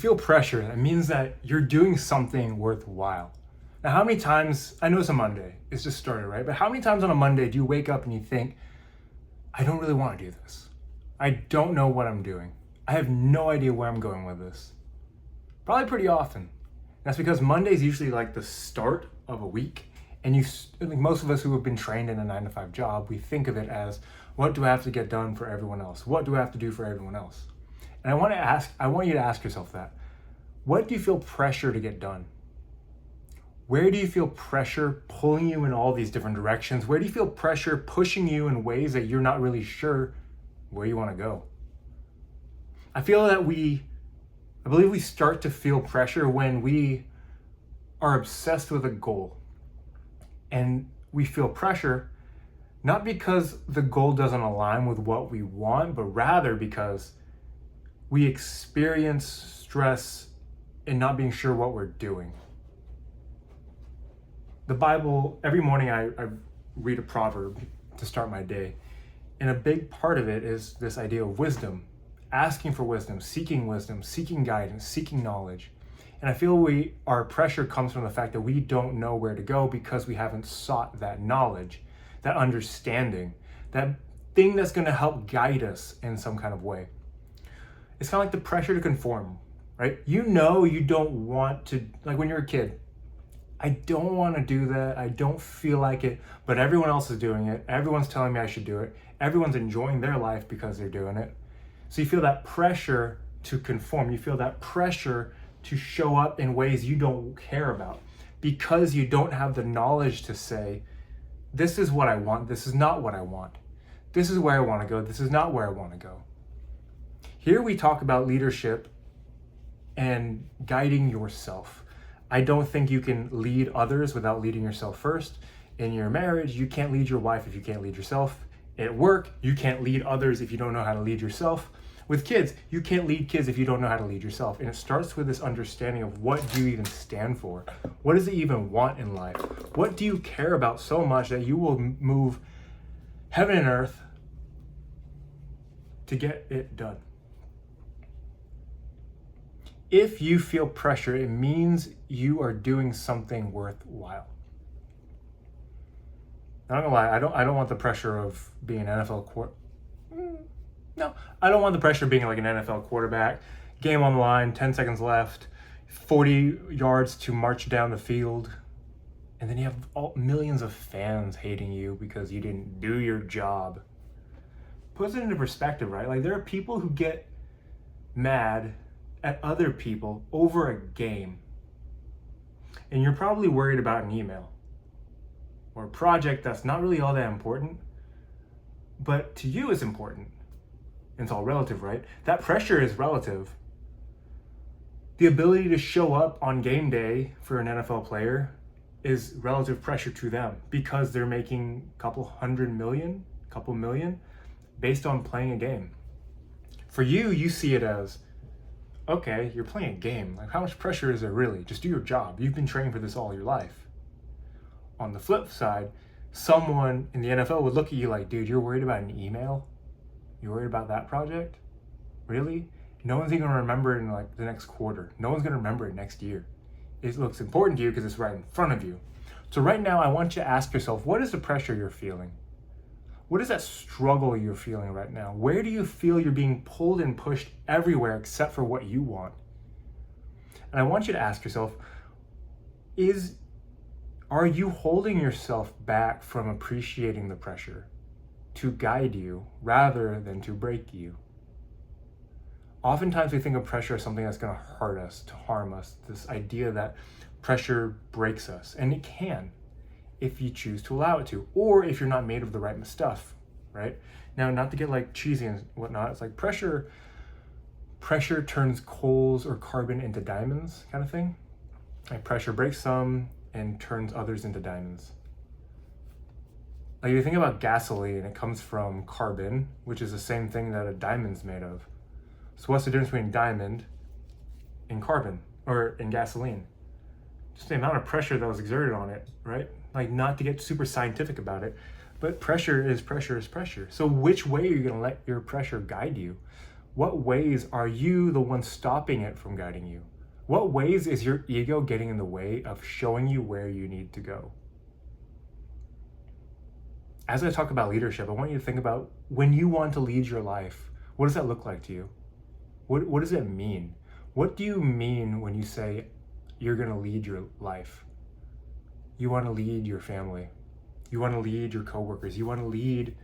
feel pressure, that means that you're doing something worthwhile. Now, how many times, I know it's a Monday, it's just started, right? But how many times on a Monday do you wake up and you think, I don't really want to do this. I don't know what I'm doing. I have no idea where I'm going with this. Probably pretty often. That's because Monday is usually like the start of a week. And like most of us who have been trained in a 9-to-5 job, we think of it as, what do I have to get done for everyone else? What do I have to do for everyone else? And I want you to ask yourself that. What do you feel pressure to get done? Where do you feel pressure pulling you in all these different directions? Where do you feel pressure pushing you in ways that you're not really sure where you want to go? I believe we start to feel pressure when we are obsessed with a goal. And we feel pressure not because the goal doesn't align with what we want, but rather because we experience stress in not being sure what we're doing. The Bible, every morning I read a proverb to start my day. And a big part of it is this idea of wisdom, asking for wisdom, seeking guidance, seeking knowledge. And I feel our pressure comes from the fact that we don't know where to go because we haven't sought that knowledge, that understanding, that thing that's going to help guide us in some kind of way. It's kind of like the pressure to conform, right? You know you don't want to, like when you're a kid, I don't want to do that. I don't feel like it, but everyone else is doing it. Everyone's telling me I should do it. Everyone's enjoying their life because they're doing it. So you feel that pressure to conform. You feel that pressure to show up in ways you don't care about because you don't have the knowledge to say, this is what I want. This is not what I want. This is where I want to go. This is not where I want to go. Here we talk about leadership and guiding yourself. I don't think you can lead others without leading yourself first. In your marriage, you can't lead your wife if you can't lead yourself. At work, you can't lead others if you don't know how to lead yourself. With kids, you can't lead kids if you don't know how to lead yourself. And it starts with this understanding of what do you even stand for? What does it even want in life? What do you care about so much that you will move heaven and earth to get it done? If you feel pressure, it means you are doing something worthwhile. I'm not gonna lie, I don't want the pressure of being an NFL quarterback. No, I don't want the pressure of being like an NFL quarterback. Game on the line, 10 seconds left, 40 yards to march down the field. And then you have millions of fans hating you because you didn't do your job. Puts it into perspective, right? Like there are people who get mad at other people over a game. And you're probably worried about an email or a project that's not really all that important, but to you it's important. It's all relative, right? That pressure is relative. The ability to show up on game day for an NFL player is relative pressure to them because they're making a couple million based on playing a game. For you, you see it as, okay, you're playing a game. Like how much pressure is there really? Just do your job. You've been training for this all your life. On the flip side, someone in the NFL would look at you like, dude, you're worried about an email? You're worried about that project? Really? No one's even gonna remember it in like the next quarter. No one's gonna remember it next year. It looks important to you because it's right in front of you. So right now, I want you to ask yourself, what is the pressure you're feeling? What is that struggle you're feeling right now? Where do you feel you're being pulled and pushed everywhere except for what you want? And I want you to ask yourself, are you holding yourself back from appreciating the pressure to guide you rather than to break you? Oftentimes we think of pressure as something that's going to hurt us, to harm us, this idea that pressure breaks us, and it can if you choose to allow it to, or if you're not made of the right stuff, right? Now, not to get like cheesy and whatnot, it's like pressure turns coals or carbon into diamonds kind of thing. Like pressure breaks some and turns others into diamonds. Like if you think about gasoline, it comes from carbon, which is the same thing that a diamond's made of. So what's the difference between diamond and carbon, or in gasoline? Just the amount of pressure that was exerted on it, right? Like not to get super scientific about it, but pressure is pressure is pressure. So which way are you gonna let your pressure guide you? What ways are you the one stopping it from guiding you? What ways is your ego getting in the way of showing you where you need to go? As I talk about leadership, I want you to think about when you want to lead your life, what does that look like to you? What does it mean? What do you mean when you say you're going to lead your life? You want to lead your family. You want to lead your coworkers. You want to lead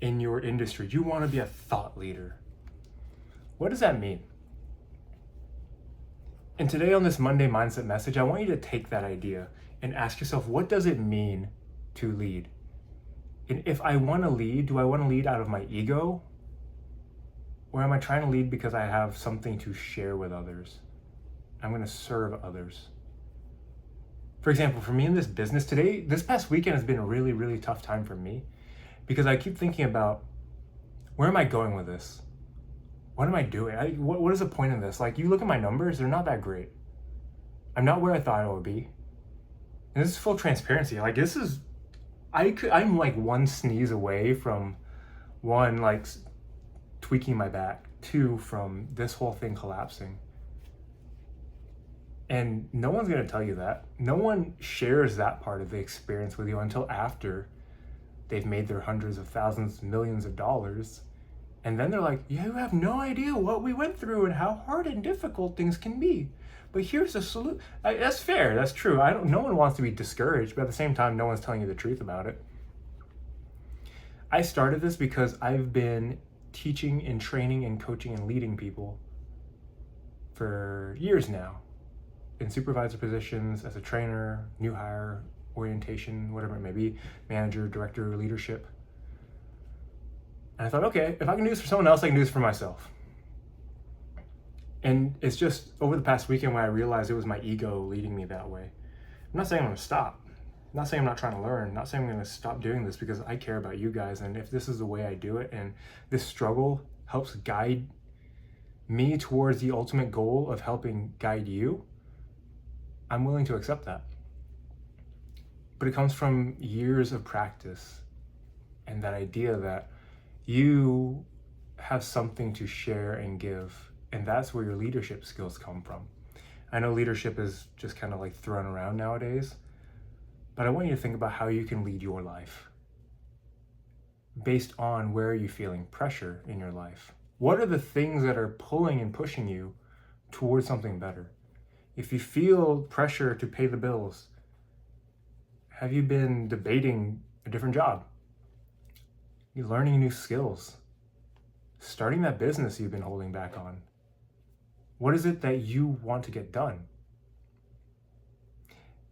in your industry. You want to be a thought leader. What does that mean? And today on this Monday Mindset message, I want you to take that idea and ask yourself, what does it mean to lead? And if I want to lead, do I want to lead out of my ego? Or am I trying to lead because I have something to share with others? I'm going to serve others. For example, for me in this business today, this past weekend has been a really, really tough time for me because I keep thinking about, where am I going with this? What am I doing? What is the point of this? Like, you look at my numbers, they're not that great. I'm not where I thought I would be. And this is full transparency. Like, I'm like one sneeze away from one, like tweaking my back, two, from this whole thing collapsing. And no one's going to tell you that. No one shares that part of the experience with you until after they've made their hundreds of thousands, millions of dollars. And then they're like, yeah, you have no idea what we went through and how hard and difficult things can be. But here's a solution. That's fair. That's true. No one wants to be discouraged, but at the same time, no one's telling you the truth about it. I started this because I've been teaching and training and coaching and leading people for years now in supervisor positions, as a trainer, new hire, orientation, whatever it may be, manager, director, leadership. And I thought, okay, if I can do this for someone else, I can do this for myself. And it's just over the past weekend when I realized it was my ego leading me that way. I'm not saying I'm going to stop. I'm not saying I'm not trying to learn. I'm not saying I'm going to stop doing this, because I care about you guys. And if this is the way I do it, and this struggle helps guide me towards the ultimate goal of helping guide you, I'm willing to accept that. But it comes from years of practice and that idea that you have something to share and give, and that's where your leadership skills come from. I know leadership is just kind of like thrown around nowadays, but I want you to think about how you can lead your life based on where are you feeling pressure in your life. What are the things that are pulling and pushing you towards something better? If you feel pressure to pay the bills, have you been debating a different job? You're learning new skills, starting that business you've been holding back on. What is it that you want to get done?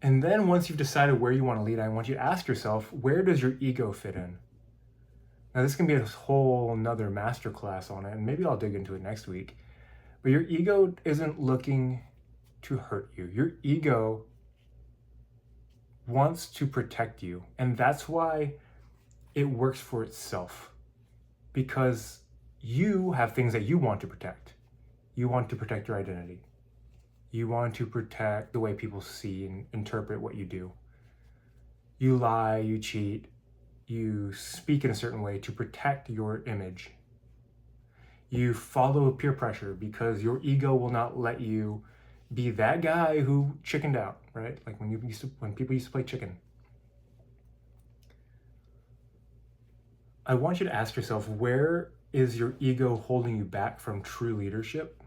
And then once you've decided where you want to lead, I want you to ask yourself, where does your ego fit in? Now, this can be a whole nother masterclass on it, and maybe I'll dig into it next week. But your ego isn't looking to hurt you. Your ego wants to protect you. And that's why it works for itself. Because you have things that you want to protect. You want to protect your identity. You want to protect the way people see and interpret what you do. You lie, you cheat, you speak in a certain way to protect your image. You follow peer pressure because your ego will not let you be that guy who chickened out, right? Like when people used to play chicken. I want you to ask yourself, where is your ego holding you back from true leadership?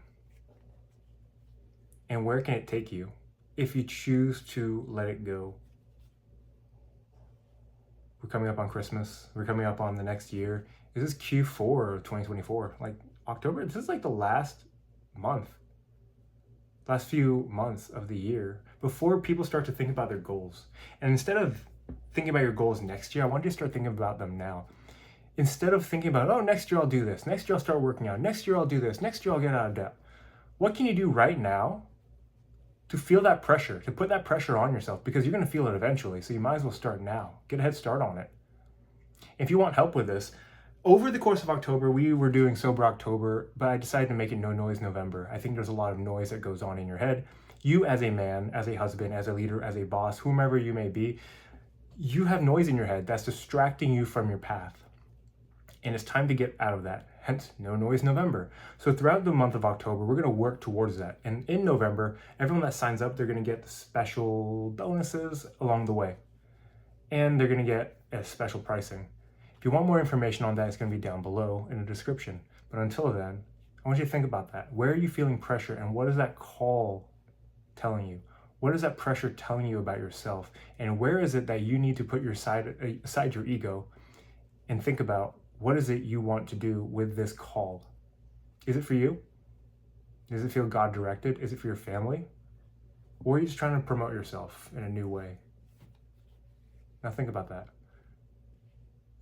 And where can it take you if you choose to let it go? We're coming up on Christmas. We're coming up on the next year. This is Q4 of 2024. Like October, this is like the last few months of the year before people start to think about their goals. And instead of thinking about your goals next year, I want you to start thinking about them now. Instead of thinking about, oh, next year I'll do this, next year I'll start working out, next year I'll do this, next year I'll get out of debt. What can you do right now to feel that pressure, to put that pressure on yourself? Because you're going to feel it eventually, so you might as well start now. Get a head start on it. If you want help with this, over the course of October, we were doing Sober October, but I decided to make it No Noise November. I think there's a lot of noise that goes on in your head. You as a man, as a husband, as a leader, as a boss, whomever you may be, you have noise in your head that's distracting you from your path. And it's time to get out of that hence No Noise November. So throughout the month of October, we're going to work towards that. And in November, everyone that signs up, they're going to get special bonuses along the way. And they're going to get a special pricing. If you want more information on that, it's going to be down below in the description. But until then, I want you to think about that. Where are you feeling pressure, and what is that call telling you? What is that pressure telling you about yourself? And where is it that you need to put aside your ego and think about what is it you want to do with this call? Is it for you? Does it feel God directed? Is it for your family? Or are you just trying to promote yourself in a new way? Now think about that.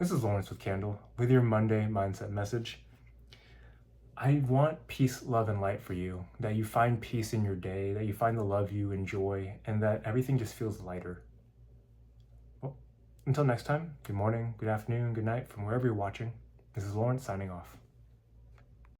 This is Lawrence with Candle with your Monday Mindset Message. I want peace, love, and light for you, that you find peace in your day, that you find the love you enjoy, and that everything just feels lighter. Well, until next time, good morning, good afternoon, good night from wherever you're watching. This is Lawrence signing off.